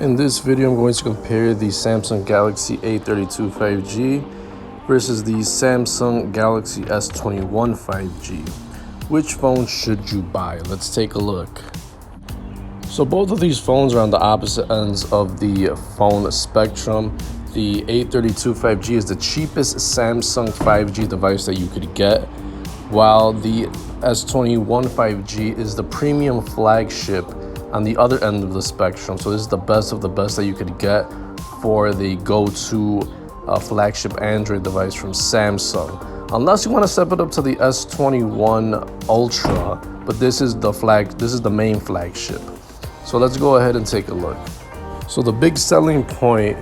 In this video, I'm going to compare the Samsung Galaxy A32 5G versus the Samsung Galaxy S21 5G. Which phone should you buy? Let's take a look. So both of these phones are on the opposite ends of the phone spectrum. The A32 5G is the cheapest Samsung 5G device that you could get, while the S21 5G is the premium flagship on the other end of the spectrum. So this is the best of the best that you could get for the go-to flagship Android device from Samsung. Unless you want to step it up to the S21 Ultra, but this is the main flagship. So let's go ahead and take a look. So the big selling point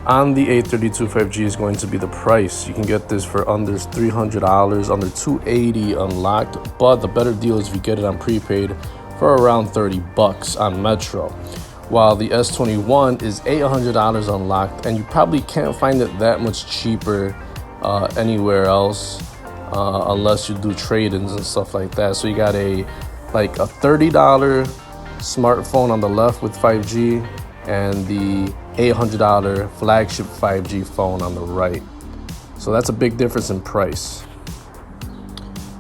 on the A32 5G is going to be the price. You can get this for under $300, under $280 unlocked, but the better deal is if you get it on prepaid for around $30 on Metro, while the S21 is $800 unlocked, and you probably can't find it that much cheaper anywhere else unless you do trade-ins and stuff like that. So you got a $30 smartphone on the left with 5G and the $800 flagship 5G phone on the right. So that's a big difference in price.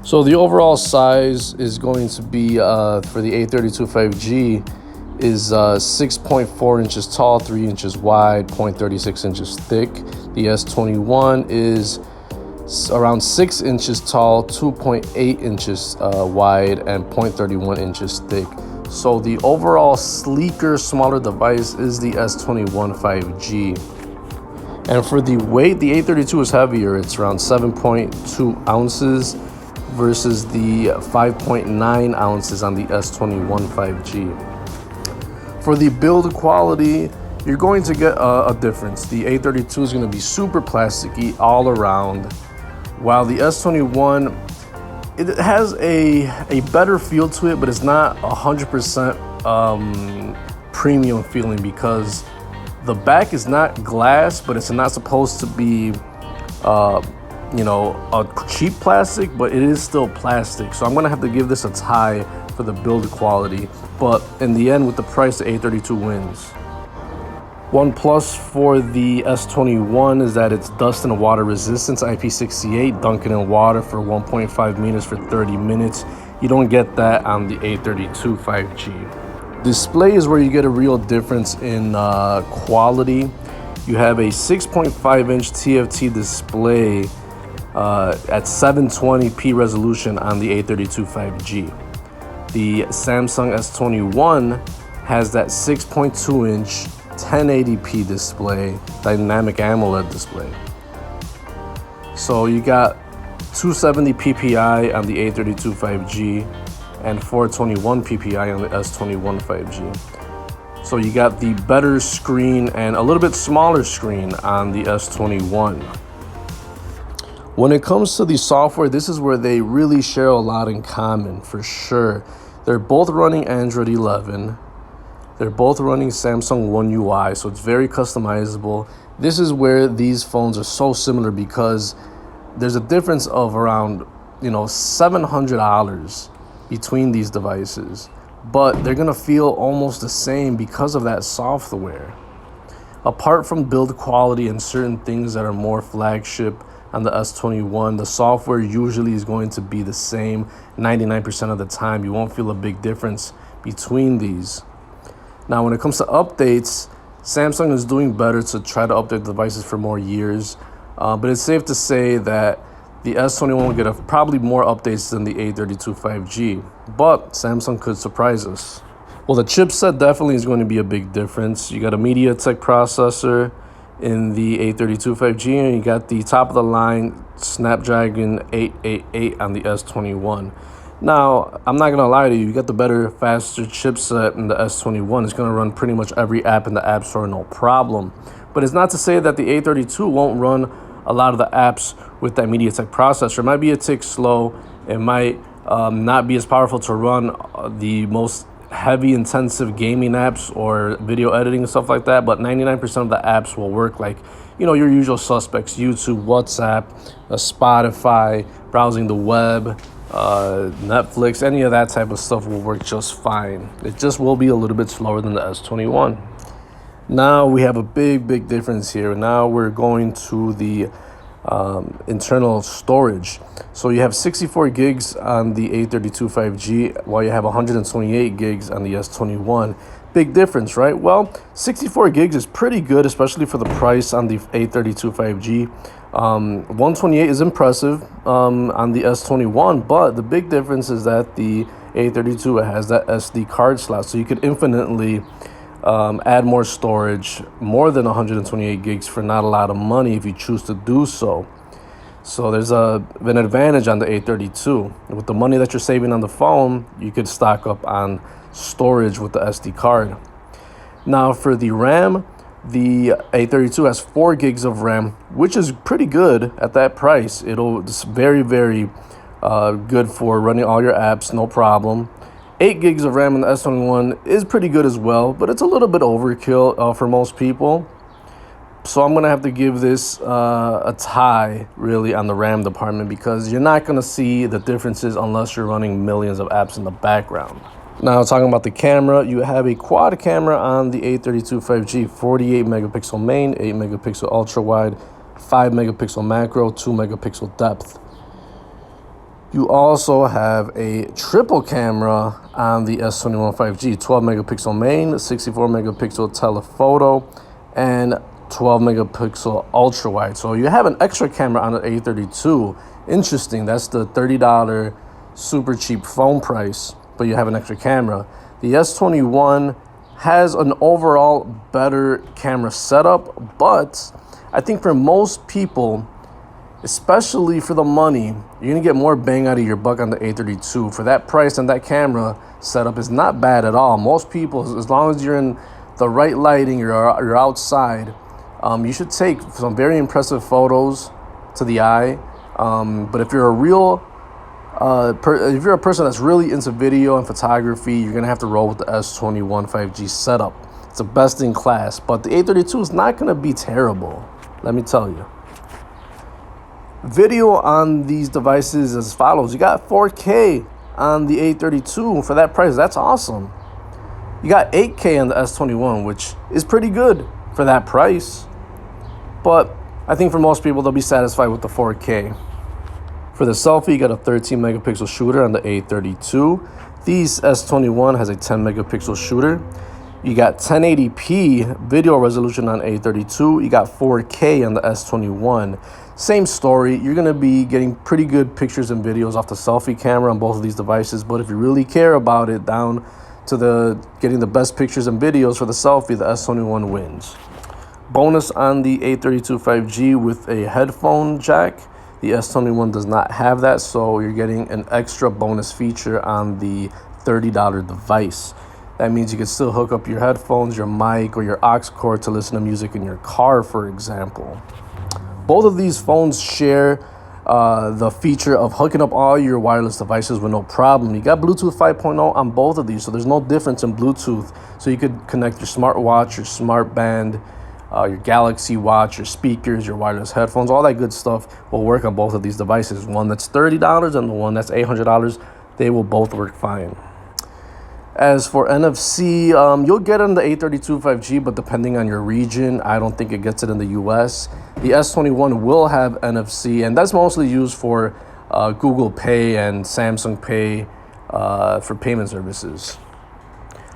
So the overall size is going to be for the A32 5G is 6.4 inches tall, 3 inches wide, 0.36 inches thick. The S21 is around 6 inches tall, 2.8 inches wide, and 0.31 inches thick. So the overall sleeker, smaller device is the S21 5G. And for the weight, the A32 is heavier. It's around 7.2 ounces versus the 5.9 ounces on the S21 5G. For the build quality, you're going to get a difference. The A32 is going to be super plasticky all around, while the S21, it has a better feel to it, but it's not 100% premium feeling because the back is not glass, but it's not supposed to be a cheap plastic, but it is still plastic. So I'm gonna have to give this a tie for the build quality, but in the end, with the price, the A32 wins. One plus for the S21 is that it's dust and water resistance, IP68, dunking in water for 1.5 meters for 30 minutes. You don't get that on the A32 5G. Display is where you get a real difference in quality. You have a 6.5-inch TFT display at 720p resolution on the A32 5G. The Samsung S21 has that 6.2-inch 1080p display, dynamic AMOLED display. So you got 270 ppi on the A32 5G and 421 ppi on the S21 5G. So you got the better screen and a little bit smaller screen on the S21. When it comes to the software, this is where they really share a lot in common, for sure. They're both running Android 11. They're both running Samsung One UI, so it's very customizable. This is where these phones are so similar because there's a difference of around, $700 between these devices, but they're gonna feel almost the same because of that software. Apart from build quality and certain things that are more flagship on the S21, the software usually is going to be the same 99% of the time. You won't feel a big difference between these. Now, when it comes to updates, Samsung is doing better to try to update devices for more years, but it's safe to say that the S21 will get probably more updates than the A32 5G, but Samsung could surprise us. Well, the chipset definitely is going to be a big difference. You got a MediaTek processor in the A32 5G, and you got the top-of-the-line Snapdragon 888 on the S21. Now, I'm not going to lie to you, you got the better, faster chipset in the S21. It's going to run pretty much every app in the App Store, no problem. But it's not to say that the A32 won't run a lot of the apps with that MediaTek processor. It might be a tick slow. It might not be as powerful to run the most heavy, intensive gaming apps or video editing and stuff like that, but 99% of the apps will work, like, your usual suspects: YouTube, WhatsApp, Spotify, browsing the web, Netflix, any of that type of stuff will work just fine. It just will be a little bit slower than the S21. Now we have a big difference here. Now we're going to the internal storage. So you have 64 gigs on the A32 5G, while you have 128 gigs on the S21. Big difference, right? Well, 64 gigs is pretty good, especially for the price on the A32 5G. 128 is impressive on the S21, but the big difference is that the A32 has that SD card slot, so you could infinitely add more storage, more than 128 gigs for not a lot of money if you choose to do so. So there's an advantage on the A32. With the money that you're saving on the phone, you could stock up on storage with the SD card. Now for the RAM, the A32 has 4 gigs of RAM, which is pretty good at that price. It's very good for running all your apps, no problem. 8 gigs of RAM in the S21 is pretty good as well, but it's a little bit overkill for most people. So I'm going to have to give this a tie, really, on the RAM department, because you're not going to see the differences unless you're running millions of apps in the background. Now, talking about the camera, you have a quad camera on the A32 5G, 48 megapixel main, 8 megapixel ultra wide, 5 megapixel macro, 2 megapixel depth. You also have a triple camera on the S21 5G, 12 megapixel main, 64 megapixel telephoto, and 12 megapixel ultra wide. So you have an extra camera on the A32. Interesting. That's the $30 super cheap phone price, but you have an extra camera. The S21 has an overall better camera setup, but I think for most people, especially for the money, you're gonna get more bang out of your buck on the A32. For that price and that camera setup is not bad at all. Most people, as long as you're in the right lighting, you're outside, you should take some very impressive photos to the eye. But if you're if you're a person that's really into video and photography, you're gonna have to roll with the S21 5G setup. It's the best in class, but the A32 is not gonna be terrible, let me tell you. Video on these devices as follows. You got 4K on the A32 for that price. That's awesome. You got 8K on the S21, which is pretty good for that price. But I think for most people, they'll be satisfied with the 4K. For the selfie, you got a 13 megapixel shooter on the A32. The S21 has a 10 megapixel shooter. You got 1080p video resolution on A32. You got 4K on the S21. Same story. You're going to be getting pretty good pictures and videos off the selfie camera on both of these devices. But if you really care about it, down to getting the best pictures and videos for the selfie, the S21 wins. Bonus on the A32 5G with a headphone jack. The S21 does not have that, so you're getting an extra bonus feature on the $30 device. That means you can still hook up your headphones, your mic, or your aux cord to listen to music in your car, for example. Both of these phones share the feature of hooking up all your wireless devices with no problem. You got Bluetooth 5.0 on both of these, so there's no difference in Bluetooth. So you could connect your smartwatch, your smart band, your Galaxy watch, your speakers, your wireless headphones, all that good stuff will work on both of these devices. One that's $30 and the one that's $800, they will both work fine. As for NFC, you'll get it on the A32 5G, but depending on your region, I don't think it gets it in the US. The S21 will have NFC, and that's mostly used for Google Pay and Samsung Pay for payment services.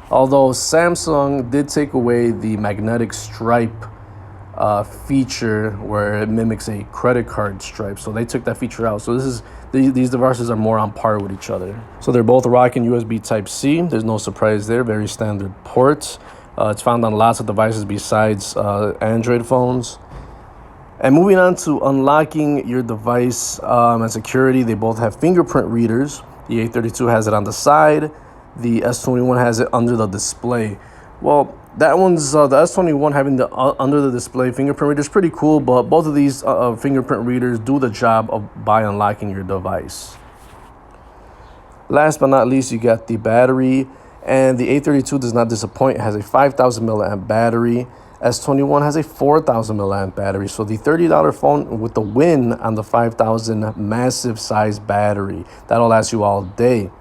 Although Samsung did take away the magnetic stripe feature where it mimics a credit card stripe, so they took that feature out. So these devices are more on par with each other. So they're both rocking USB Type-C. There's no surprise there. Very standard ports. It's found on lots of devices besides Android phones. And moving on to unlocking your device and security, they both have fingerprint readers. The A32 has it on the side. The S21 has it under the display. Well, that one's the S21 having the under the display fingerprint reader is pretty cool, but both of these fingerprint readers do the job by unlocking your device. Last but not least, you got the battery, and the A32 does not disappoint. It has a 5,000 milliamp battery. S21 has a 4,000 milliamp battery. So the $30 phone with the win on the 5,000 massive size battery that'll last you all day.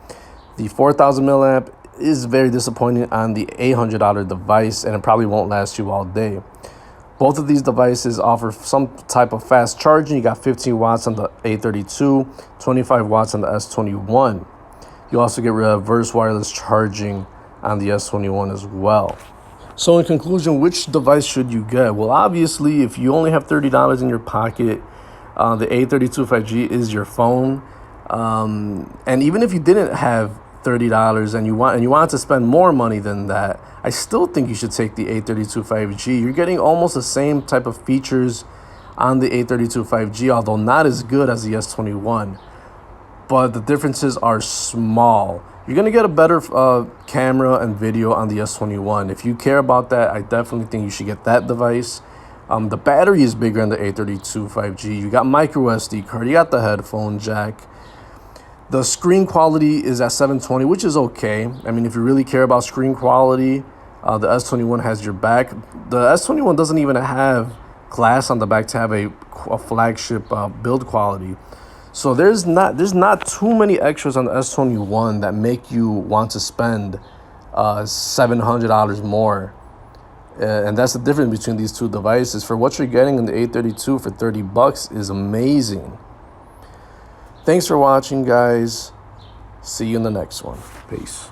The 4,000 milliamp is very disappointing on the $800 device, and it probably won't last you all day. Both of these devices offer some type of fast charging. You got 15 watts on the A32, 25 watts on the S21. You also get reverse wireless charging on the S21 as well. So in conclusion, which device should you get? Well, obviously, if you only have $30 in your pocket, the A32 5G is your phone. And even if you didn't have $30 and you wanted to spend more money than that, I still think you should take the A32 5G. You're getting almost the same type of features on the A32 5G, although not as good as the S21. But the differences are small. You're going to get a better camera and video on the S21. If you care about that, I definitely think you should get that device. The battery is bigger on the A32 5G. You got micro SD card. You got the headphone jack. The screen quality is at 720, which is okay. I mean, if you really care about screen quality, the S21 has your back. The S21 doesn't even have glass on the back to have a flagship build quality. So there's not too many extras on the S21 that make you want to spend $700 more. And that's the difference between these two devices. For what you're getting in the A32 for $30 is amazing. Thanks for watching, guys. See you in the next one. Peace.